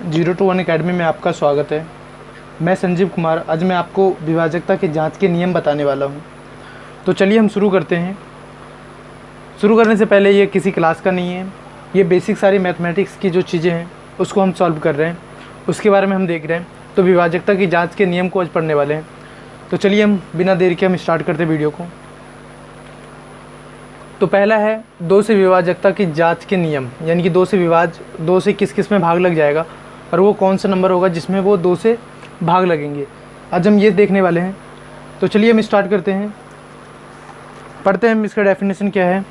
0 to 1 academy में आपका स्वागत है। मैं संजीव कुमार। आज मैं आपको विभाजकता की जांच के नियम बताने वाला हूं। तो चलिए हम शुरू करते हैं। शुरू करने से पहले ये किसी क्लास का नहीं है, ये बेसिक सारी मैथमेटिक्स की जो चीज़ें हैं उसको हम सॉल्व कर रहे हैं, उसके बारे में हम देख रहे हैं। तो विभाजकता की जाँच के नियम को आज पढ़ने वाले हैं। तो चलिए हम बिना देर के हम स्टार्ट करते हैं वीडियो को। तो पहला है 2 से विभाजकता की जांच के नियम, यानी कि 2 से किस किस में भाग लग जाएगा और वो कौन सा नंबर होगा जिसमें वो 2 से भाग लगेंगे। आज हम ये देखने वाले हैं। तो चलिए हम स्टार्ट करते हैं, पढ़ते हैं इसका डेफिनेशन क्या है।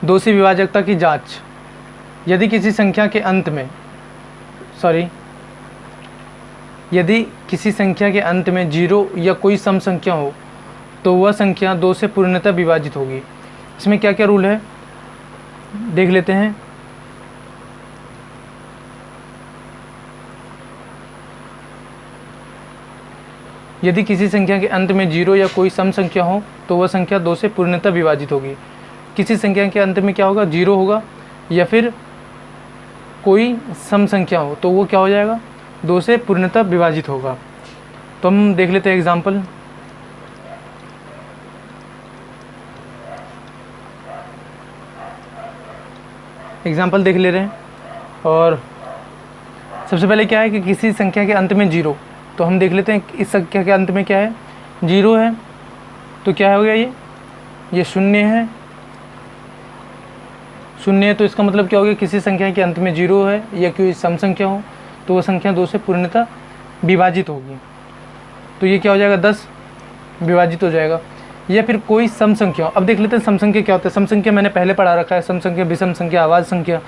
2 से विभाजकता की जांच, यदि किसी संख्या के अंत में 0 या कोई सम संख्या हो तो वह संख्या 2 से पूर्णतः विभाजित होगी। इसमें क्या क्या रूल है देख लेते हैं। यदि किसी संख्या के अंत में 0 या कोई सम संख्या हो तो वह संख्या 2 से पूर्णतः विभाजित होगी। किसी संख्या के अंत में क्या होगा, 0 होगा या फिर कोई सम संख्या हो तो वो क्या हो जाएगा, 2 से पूर्णतः विभाजित होगा। तो हम देख लेते हैं एग्जाम्पल। देख ले रहे हैं। और सबसे पहले क्या है कि किसी संख्या के अंत में 0, तो हम देख लेते हैं इस संख्या के अंत में क्या है, 0 है तो क्या हो गया, ये 0 है। 0 है तो इसका मतलब क्या हो गया, किसी संख्या के अंत में 0 है या कोई सम संख्या हो तो वह संख्या 2 से पूर्णतः विभाजित होगी। तो ये क्या हो जाएगा, 10 विभाजित हो जाएगा। या फिर कोई सम संख्या। अब देख लेते हैं सम संख्या क्या होता है। सम संख्या मैंने पहले पढ़ा रखा है, सम संख्या, विषम संख्या, आवाज़ संख्या।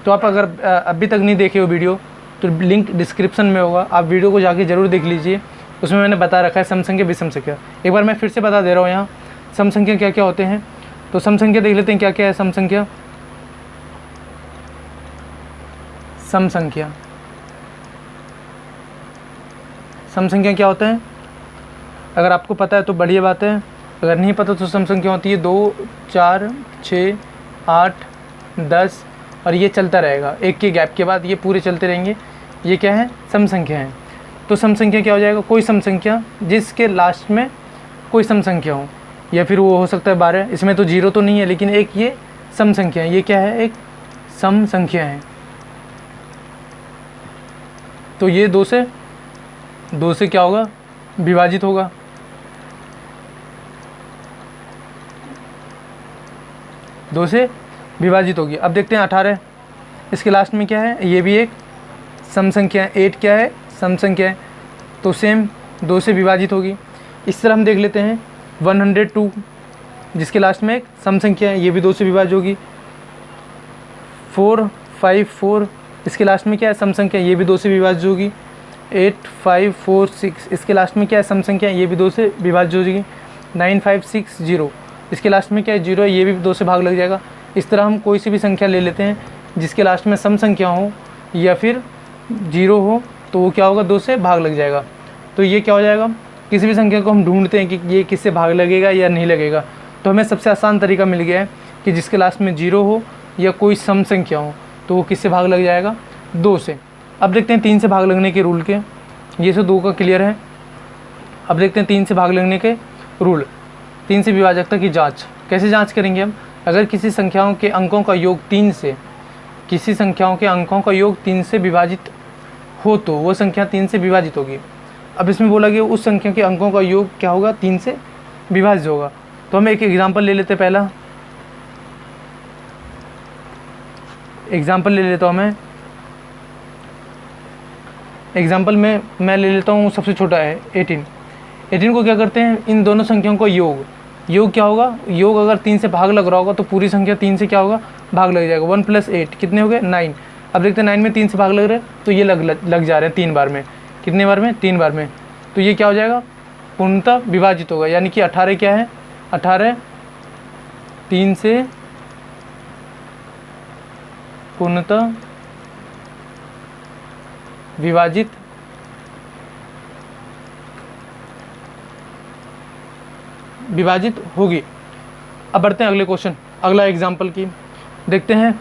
तो आप अगर अभी तक नहीं देखे हो वीडियो तो लिंक डिस्क्रिप्शन में होगा, आप वीडियो को जाके ज़रूर देख लीजिए। उसमें मैंने बता रखा है सम संख्या, विषम संख्या। एक बार मैं फिर से बता दे रहा हूँ यहाँ सम संख्या क्या क्या होते हैं। तो सम संख्या देख लेते हैं क्या क्या है। सम संख्या क्या होता है, अगर आपको पता है तो बढ़िया बात है, अगर नहीं पता तो सम संख्या होती है 2, 4, 6, 8, 10 और ये चलता रहेगा। एक के गैप के बाद ये पूरे चलते रहेंगे। ये क्या है, सम संख्या है। तो सम संख्या क्या हो जाएगा, कोई सम संख्या जिसके लास्ट में कोई सम संख्या हो, या फिर वो हो सकता है 12। इसमें तो 0 तो नहीं है लेकिन एक ये सम संख्या है। ये क्या है, एक सम संख्या है। तो ये 2 से क्या होगा, विभाजित होगा। दो से विभाजित होगी। अब देखते हैं 18, इसके लास्ट में क्या है, ये भी एक सम संख्या है। 8 क्या है, सम संख्या है, तो सेम 2 से विभाजित होगी। इस तरह हम देख लेते हैं 102, जिसके लास्ट में एक सम संख्या है, ये भी 2 से विभाजित होगी। 454, इसके लास्ट में क्या है, सम संख्या, ये भी 2 से विभाजित होगी। 8546, इसके लास्ट में क्या है, सम संख्या, ये भी 2 से विभाजित होगी। 9560, इसके लास्ट में क्या है, 0 है, ये भी 2 से भाग लग जाएगा। इस तरह हम कोई सी भी संख्या ले लेते हैं जिसके लास्ट में सम संख्या हो या फिर 0 हो तो वो क्या होगा, 2 से भाग लग जाएगा। तो ये क्या हो जाएगा, किसी भी संख्या को हम ढूंढते हैं कि ये किससे भाग लगेगा या नहीं लगेगा, तो हमें सबसे आसान तरीका मिल गया है कि जिसके लास्ट में 0 हो या कोई सम संख्या हो तो वो किससे भाग लग जाएगा, 2 से। अब देखते हैं 3 से भाग लगने के रूल के। ये से 2 का क्लियर है। अब देखते हैं 3 से भाग लगने के रूल। 3 से विभाजकता की जांच कैसे जांच करेंगे हम। अगर किसी संख्याओं के अंकों का योग 3 से विभाजित हो तो वह संख्या 3 से विभाजित होगी। अब इसमें बोला गया उस संख्या के अंकों का योग क्या होगा, 3 से विभाजित होगा। तो हम एक एग्जाम्पल ले लेते हैं। पहला एग्जाम्पल ले लेता हूँ मैं। एग्जाम्पल में मैं ले लेता हूँ, सबसे छोटा है 18 को क्या करते हैं, इन दोनों संख्याओं का योग क्या होगा, योग अगर 3 से भाग लग रहा होगा तो पूरी संख्या 3 से क्या होगा, भाग लग जाएगा। 1 + 8 कितने हो गए, 9। अब देखते हैं 9 में 3 से भाग लग रहे हैं तो ये लग जा रहे हैं 3 बार में। कितने बार में, 3 बार में। तो ये क्या हो जाएगा, पूर्णतः विभाजित होगा। यानी कि 18 क्या है, 18 3 से पूर्णतः विभाजित होगी। अब बढ़ते हैं अगले क्वेश्चन, अगला एग्जाम्पल की देखते हैं।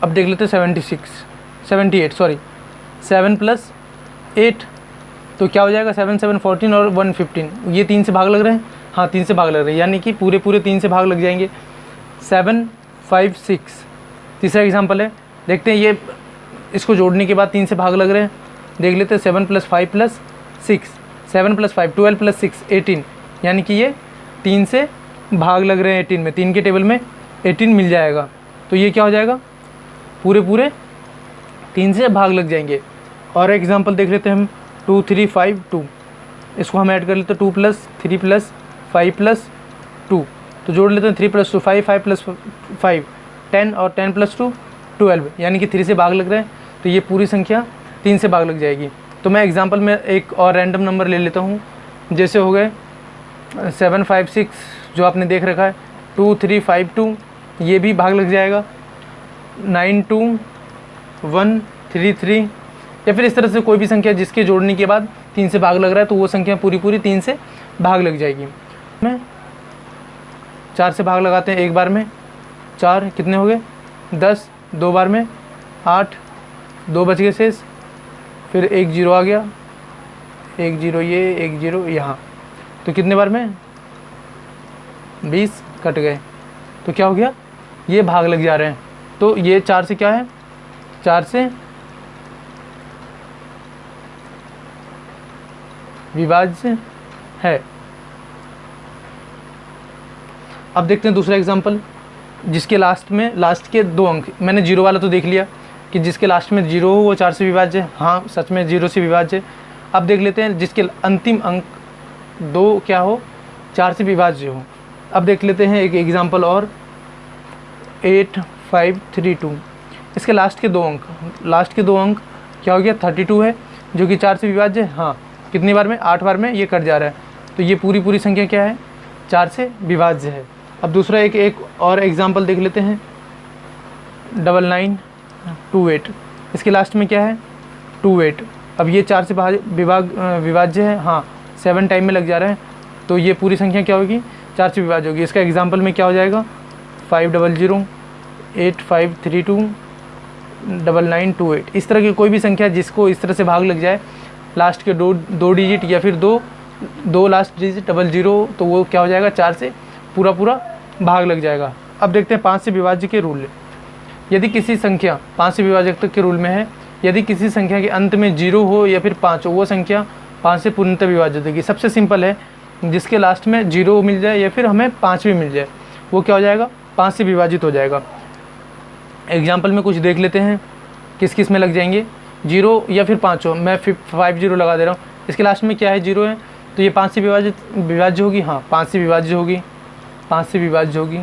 अब देख लेते हैं 78 सॉरी 7 + 8 तो क्या हो जाएगा 7 7 14 और 1 15। ये 3 से भाग लग रहे हैं, हाँ 3 से भाग लग रहे हैं, यानी कि पूरे 3 से भाग लग जाएंगे। 7 5 6 तीसरा एग्जाम्पल है, देखते हैं ये इसको जोड़ने के बाद 3 से भाग लग रहे हैं। देख लेते हैं 7 + 5 + 6 7 + 5 12 + 6 18, यानी कि ये 3 से भाग लग रहे हैं 18 में, 3 के टेबल में 18 मिल जाएगा। तो ये क्या हो जाएगा, पूरे 3 से भाग लग जाएंगे। और एग्जांपल देख लेते हैं हम 2 3 5 2, इसको हम ऐड कर लेते हैं 2 + 3 + 5 + 2, तो जोड़ लेते हैं 3 + 2 5 5 + 5 10 और 10 + 2 12, यानी कि 3 से भाग लग रहे हैं, तो ये पूरी संख्या 3 से भाग लग जाएगी। तो मैं एग्जांपल में एक और रैंडम नंबर ले लेता हूँ, जैसे हो गए 7 5 6 जो आपने देख रखा है, 2 3 5 2 ये भी भाग लग जाएगा, 9 2 1 3 3, या फिर इस तरह से कोई भी संख्या जिसके जोड़ने के बाद 3 से भाग लग रहा है तो वो संख्या पूरी 3 से भाग लग जाएगी। मैं 4 से भाग लगाते हैं एक बार में, 4 कितने हो गए 10, 2 बार में 8, 2 बच गए शेष, फिर 1 0 आ गया, 1 0 ये 1 0 यहाँ, तो कितने बार में 20 कट गए, तो क्या हो गया ये भाग लग जा रहे हैं। तो ये 4 से क्या है, 4 से विभाज्य है। अब देखते हैं दूसरा एग्जांपल, जिसके लास्ट के 2 अंक, मैंने 0 वाला तो देख लिया कि जिसके लास्ट में 0 हो वो 4 से विभाज्य है, हाँ सच में 0 से विभाज्य है। अब देख लेते हैं जिसके अंतिम अंक 2 क्या हो, 4 से विभाज्य हो। अब देख लेते हैं एक एग्जांपल और 8 5 3 2, इसके लास्ट के 2 अंक क्या हो गया 32 है, जो कि 4 से विभाज्य है, हाँ कितनी बार में 8 बार में ये कट जा रहा है, तो ये पूरी संख्या क्या है 4 से विभाज्य है। अब दूसरा एक और एग्जांपल देख लेते हैं 99 28, इसके लास्ट में क्या है 28, अब ये 4 से विभाज्य है, हाँ 7 टाइम में लग जा रहा है, तो ये पूरी संख्या क्या होगी 4 से विभाज्य होगी। इसका एग्जांपल में क्या हो जाएगा 5 0 0 8 5 3 2 9 9 2 8। इस तरह की कोई भी संख्या जिसको इस तरह से भाग लग जाए, लास्ट के दो डिजिट या फिर दो लास्ट डिजिट 00, तो वो क्या हो जाएगा 4 से पूरा भाग लग जाएगा। अब देखते हैं 5 से विभाज्य के रूल। यदि किसी संख्या 5 से विभाजक के रूल में है, यदि किसी संख्या के अंत में 0 हो या फिर 5 हो, वो संख्या 5 से पूर्णतः विभाजित होगी। सबसे सिंपल है, जिसके लास्ट में 0 मिल जाए या फिर हमें 5 भी मिल जाए, वो क्या हो जाएगा 5 से विभाजित हो जाएगा। एग्जाम्पल में कुछ देख लेते हैं किस किस में लग जाएंगे, 0 या फिर 5 हो, मैं 5 0 लगा दे रहा हूँ, इसके लास्ट में क्या है 0 है, तो ये 5 से विभाज्य होगी, हाँ 5 से विभाज्य होगी, 5 से विभाज्य होगी,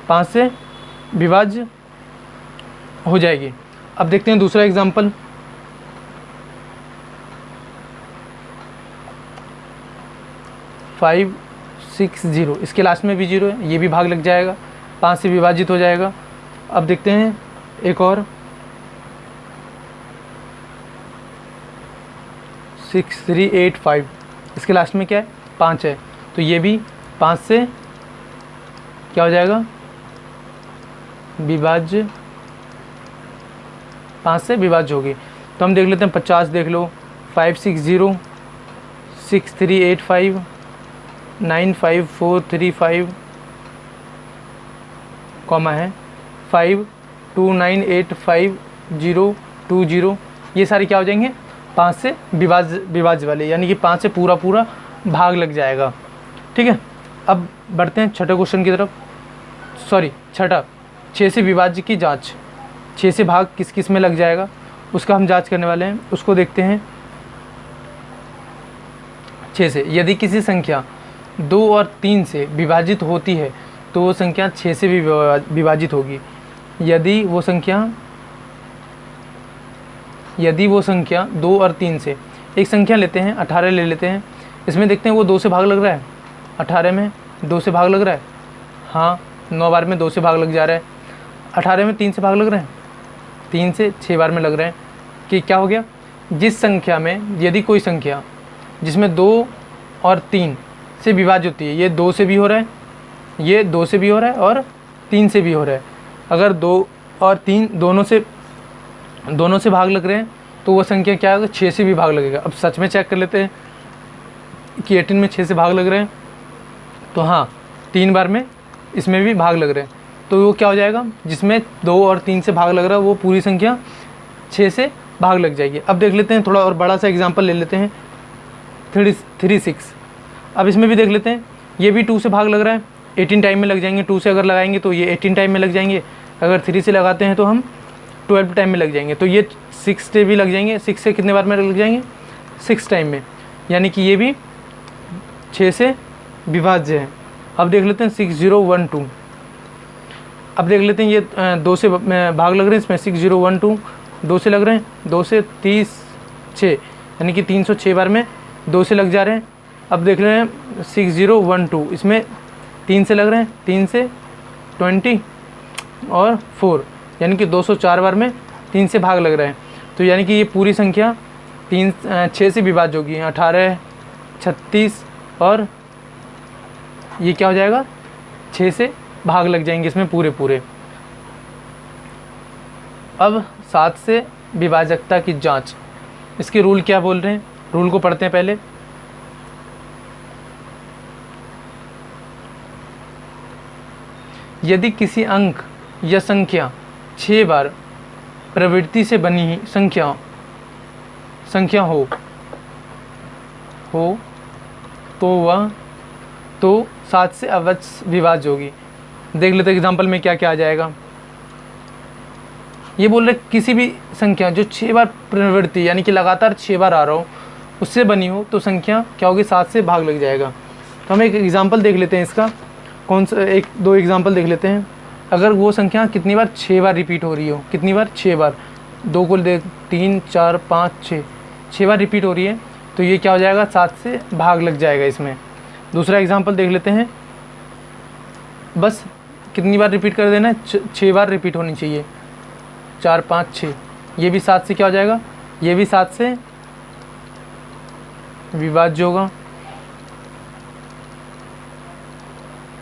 5 से विभाज्य हो जाएगी। अब देखते हैं दूसरा एग्जाम्पल, फाइव 6 0, इसके लास्ट में भी 0 है, ये भी भाग लग जाएगा, 5 से विभाजित हो जाएगा। अब देखते हैं एक और 6 3 8 5, इसके लास्ट में क्या है 5 है, तो ये भी 5 से क्या हो जाएगा विभाज्य, 5 से विभाज्य होगी। तो हम देख लेते हैं 50 देख लो, 5 6 0 6 3 8 5 9 5 4 3 5 कॉमा है 5 2 9 8 5 0 2 0, ये सारे क्या हो जाएंगे 5 से विभाज्य वाले, यानी कि 5 से पूरा भाग लग जाएगा। ठीक है, अब बढ़ते हैं छठे क्वेश्चन की तरफ। छठा 6 से विभाज्य की जांच, 6 से भाग किस किस में लग जाएगा उसका हम जांच करने वाले हैं, उसको देखते हैं। 6 से यदि किसी संख्या 2 और 3 से विभाजित होती है तो वो संख्या 6 से भी विभाजित होगी। यदि वो संख्या 2 और 3 से, एक संख्या लेते हैं 18 ले लेते हैं, इसमें देखते हैं वो 2 से भाग लग रहा है, 18 में 2 से भाग लग रहा है, हाँ 9 बार में 2 से भाग लग जा रहा है। 18 में 3 से भाग लग रहे हैं, 3 से 6 बार में लग रहे हैं, कि क्या हो गया जिस संख्या में, यदि कोई संख्या जिसमें 2 और 3 से विभाज्य होती है, ये 2 से भी हो रहा है, ये 2 से भी हो रहा है और 3 से भी हो रहा है, अगर 2 और 3 दोनों से भाग लग रहे हैं तो वो संख्या क्या होगा, 6 से भी भाग लगेगा। अब सच में चेक कर लेते हैं कि 18 में 6 से भाग लग रहे हैं, तो हाँ 3 बार में इसमें भी भाग लग रहे हैं, तो वो क्या हो जाएगा, जिसमें 2 और 3 से भाग लग रहा है वो पूरी संख्या 6 से भाग लग जाएगी। अब देख लेते हैं, थोड़ा और बड़ा सा एग्जांपल ले लेते हैं, 36। अब इसमें भी देख लेते हैं, ये भी 2 से भाग लग रहा है, 18 टाइम में लग जाएंगे। 2 से अगर लगाएंगे तो ये 18 टाइम में लग जाएंगे, अगर 3 से लगाते हैं तो हम 12 टाइम में लग जाएंगे, तो ये 6 से भी लग जाएंगे। 6 से कितने बार में लग जाएंगे, 6 टाइम में, यानी कि ये भी 6 से विभाज्य है। अब देख लेते हैं 6012। अब देख लेते हैं, ये 2 से भाग लग रहे हैं, इसमें 6012 2 से लग रहे हैं, 2 से 36, यानी कि 306 बार में 2 से लग जा रहे हैं। अब देख रहे हैं 6012, इसमें 3 से लग रहे हैं, 3 से 20 और 4, यानी कि 204 बार में 3 से भाग लग रहे हैं। तो यानी कि ये पूरी संख्या 6 से विभाज्य होगी। 18, 36 और ये क्या हो जाएगा, 6 से भाग लग जाएंगे इसमें पूरे। अब 7 से विभाजकता की जांच, इसके रूल क्या बोल रहे हैं, रूल को पढ़ते हैं पहले। यदि किसी अंक या संख्या 6 बार प्रवृत्ति से बनी संख्या हो तो 7 से अवश्य विभाज्य होगी। देख लेते हैं एग्जाम्पल में क्या क्या आ जाएगा। ये बोल रहे किसी भी संख्या जो 6 बार प्रवृत्ति यानी कि लगातार 6 बार आ रहा हो उससे बनी हो तो संख्या क्या होगी, 7 से भाग लग जाएगा। तो हम एक एग्जाम्पल देख लेते हैं इसका, कौन सा, 1-2 एग्जाम्पल देख लेते हैं। अगर वो संख्या कितनी बार, 6 बार रिपीट हो रही हो, कितनी बार, 6 बार, 2 को 3, 4, 5, 6 बार रिपीट हो रही है, तो ये क्या हो जाएगा, 7 से भाग लग जाएगा इसमें। दूसरा एग्जाम्पल देख लेते हैं, बस कितनी बार रिपीट कर देना है, 6 बार रिपीट होनी चाहिए, 4, 5, 6, ये भी 7 से क्या हो जाएगा, ये भी 7 से विभाज्य होगा,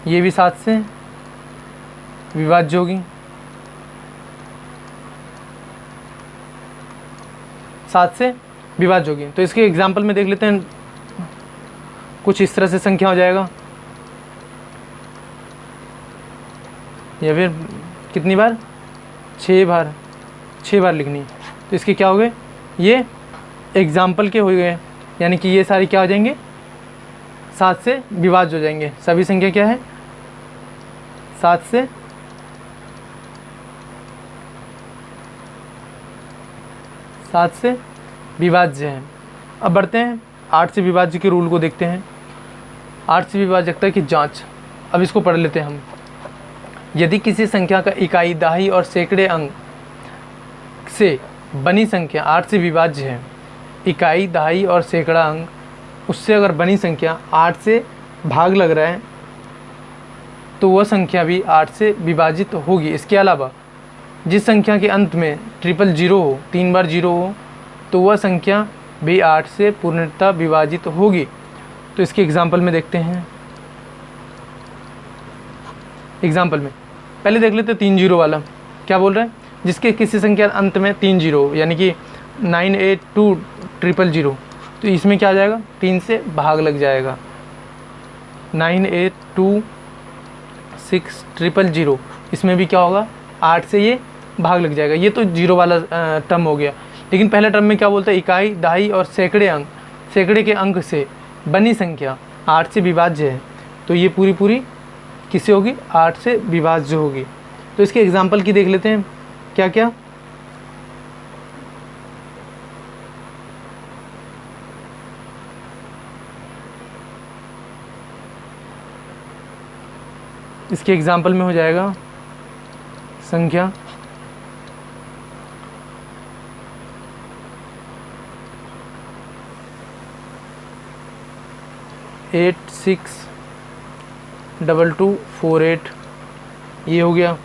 ये भी 7 से विभाज्य होगी, 7 से विभाज्य होगी। तो इसके एग्जाम्पल में देख लेते हैं, कुछ इस तरह से संख्या हो जाएगा, या फिर कितनी बार, 6 बार लिखनी। तो इसके क्या हो गए, ये एग्जाम्पल के हो गए, यानी कि ये सारी क्या हो जाएंगे, 7 से विभाज्य हो जाएंगे। सभी संख्या क्या है, 7 से विभाज्य है। अब बढ़ते हैं 8 से विभाज्य के रूल को देखते हैं। 8 से विभाजकता की जांच, अब इसको पढ़ लेते हैं हम। यदि किसी संख्या का इकाई, दहाई और सैकड़े अंक से बनी संख्या 8 से विभाज्य है, इकाई, दहाई और सैकड़ा अंक उससे अगर बनी संख्या 8 से भाग लग रहा है तो वह संख्या भी 8 से विभाजित होगी। इसके अलावा जिस संख्या के अंत में 000 हो, 3 बार 0 हो, तो वह संख्या भी 8 से पूर्णतः विभाजित होगी। तो इसके एग्जाम्पल में देखते हैं। एग्जाम्पल में पहले देख लेते हैं 3 0 वाला, क्या बोल रहा है, जिसके किसी संख्या अंत में 3 0 यानी कि 982000, तो इसमें क्या आ जाएगा, 3 से भाग लग जाएगा, 982600, इसमें भी क्या होगा, 8 से ये भाग लग जाएगा। ये तो 0 वाला टर्म हो गया। लेकिन पहले टर्म में क्या बोलता है, इकाई, दहाई और सैकड़े के अंक से बनी संख्या 8 से विभाज्य है, तो ये पूरी किससे होगी, 8 से विभाज्य होगी। तो इसके एग्जाम्पल की देख लेते हैं, क्या क्या, इसके एग्जाम्पल में हो जाएगा संख्या 862248, ये हो गया,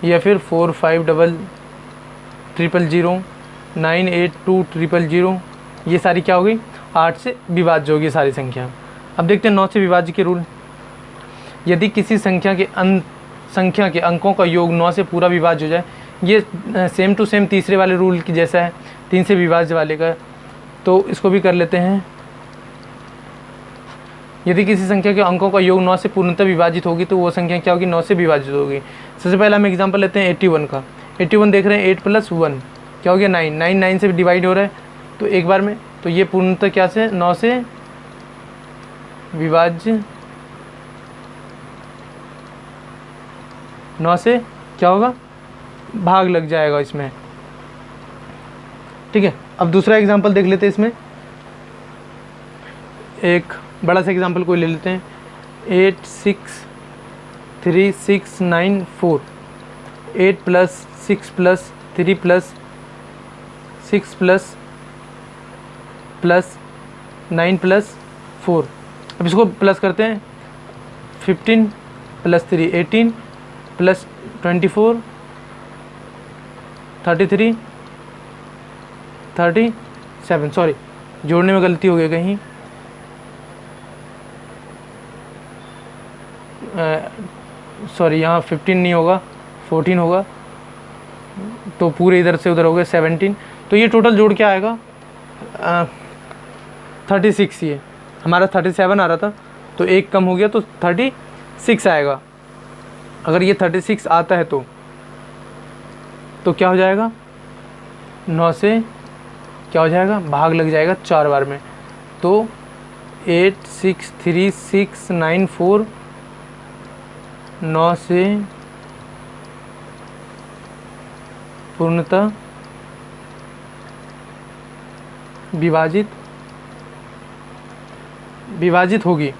या फिर 450000, 982000, ये सारी क्या हो गई, 8 से विभाज्य होगी सारी संख्या। अब देखते हैं 9 से विभाज्य के रूल। यदि किसी संख्या के अंत संख्या के अंकों का योग 9 से पूरा विभाज्य हो जाए, ये सेम टू सेम तीसरे वाले रूल की जैसा है, 3 से विभाज्य वाले का। तो इसको भी कर लेते हैं। यदि किसी संख्या के अंकों का योग 9 से पूर्णतः विभाजित होगी तो वो संख्या क्या होगी, 9 से विभाजित होगी। सबसे पहले हम एग्जांपल लेते हैं 81 का। 81 देख रहे हैं, 8 + 1 क्या हो गया 9, 9 से डिवाइड हो रहा है तो एक बार में, तो ये पूर्णतः क्या से 9 से विभाज्य, 9 से क्या होगा, भाग लग जाएगा इसमें। ठीक है, अब दूसरा एग्जांपल देख लेते हैं। इसमें एक बड़ा सा एग्जांपल कोई ले लेते हैं। 8 6 3 6 9 4, 8 + 6 + 3 + 6 + 9 + 4। अब इसको प्लस करते हैं। 15 + 3 18 + 24 33 37, सॉरी जोड़ने में गलती हो गई कहीं, सॉरी यहाँ 15 नहीं होगा 14 होगा, तो पूरे इधर से उधर हो गए 17। तो ये टोटल जोड़ क्या आएगा 36। ये हमारा 37 आ रहा था तो एक कम हो गया तो 36 आएगा। अगर ये 36 आता है तो क्या हो जाएगा, 9 से क्या हो जाएगा, भाग लग जाएगा 4 बार में। तो 8 6 3 6 9 4, 9 से पूर्णतः विभाजित होगी।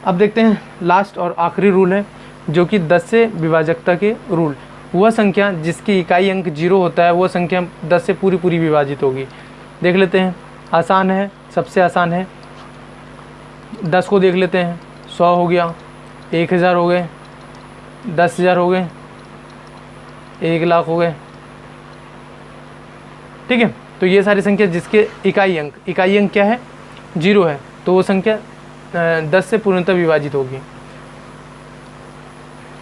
अब देखते हैं लास्ट और आखिरी रूल है जो कि 10 से विभाजकता के रूल। वह संख्या जिसकी इकाई अंक 0 होता है वह संख्या 10 से पूरी विभाजित होगी। देख लेते हैं, आसान है, सबसे आसान है। 10 को देख लेते हैं, 100 हो गया, 1000 हो गए, 10,000 हो गए, 1,00,000 हो गए। ठीक है, तो ये सारी संख्या जिसके इकाई अंक क्या है, 0 है, तो वो संख्या 10 से पूर्णतः विभाजित होगी।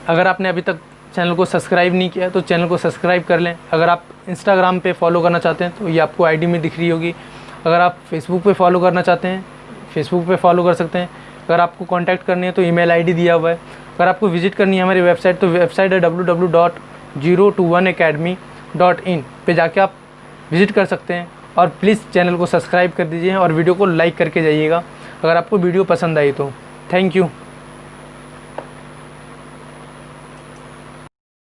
अगर आपने अभी तक चैनल को सब्सक्राइब नहीं किया तो चैनल को सब्सक्राइब कर लें। अगर आप इंस्टाग्राम पे फॉलो करना चाहते हैं तो ये आपको आईडी में दिख रही होगी। अगर आप फेसबुक पे फॉलो करना चाहते हैं, फेसबुक पे फॉलो कर सकते हैं। अगर आपको कांटेक्ट करनी है तो ईमेल आईडी दिया हुआ है। अगर आपको विजिट करनी है हमारी वेबसाइट तो वेबसाइट है www.021academy.in पे जाके आप विजिट कर सकते हैं। और प्लीज़ चैनल को सब्सक्राइब कर दीजिए और वीडियो को लाइक करके जाइएगा अगर आपको वीडियो पसंद आई तो। Thank you.